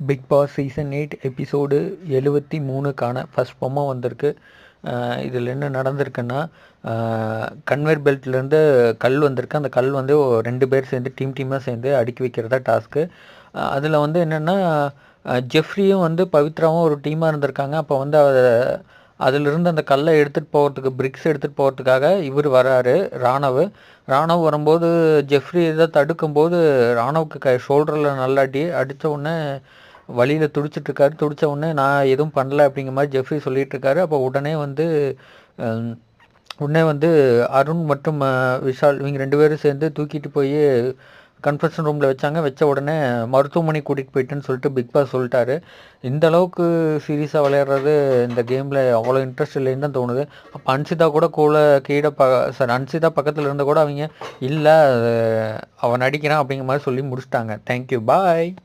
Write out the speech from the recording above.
Big Boss season 8 episode 73க்கான first promo வந்திருக்கு. இதில் என்ன நடந்திருக்குன்னா, கன்வேர் பெல்ட்லேருந்து கல் வந்திருக்கு. அந்த கல் வந்து 2 பேர் சேர்ந்து டீமாக சேர்ந்து அடுக்கி வைக்கிறதா டாஸ்க்கு. அதில் வந்து என்னென்னா, ஜெஃப்ரியும் வந்து பவித்ராவும் ஒரு டீமாக இருந்திருக்காங்க. அப்போ வந்து அதிலிருந்து அந்த கல்லை எடுத்துகிட்டு போகிறதுக்கு, பிரிக்ஸ் எடுத்துகிட்டு போகிறதுக்காக இவர் வராரு, ராணவ் வரும்போது ஜெஃப்ரி இதை தடுக்கும்போது ராணவுக்கு ஷோல்டரில் நல்லா அடித்த உடனே வழியில் துடிச்சிட்ருக்காரு. துடித்த உடனே நான் எதுவும் பண்ணல அப்படிங்கிற மாதிரி ஜெஃப்ரி சொல்லிகிட்ருக்காரு. அப்போ உடனே வந்து அருண் மற்றும் விஷால் இவங்க 2 பேரும் சேர்ந்து தூக்கிட்டு போய் கன்ஃபெஷன் ரூமில் வச்ச உடனே மருத்துவமனை கூட்டிகிட்டு போயிட்டுன்னு சொல்லிட்டு பிக் பாஸ் சொல்லிட்டாரு. இந்த அளவுக்கு சீரியஸாக விளையாடுறது இந்த கேமில் அவ்வளோ இன்ட்ரெஸ்ட் இல்லைன்னு தான் தோணுது. அப்போ அன்சிதா கூட அன்சிதா பக்கத்தில் இருந்த கூட அவங்க இல்லை அவன் நடிக்கிறான் அப்படிங்கிற மாதிரி சொல்லி முடிச்சிட்டாங்க. தேங்க்யூ, பாய்.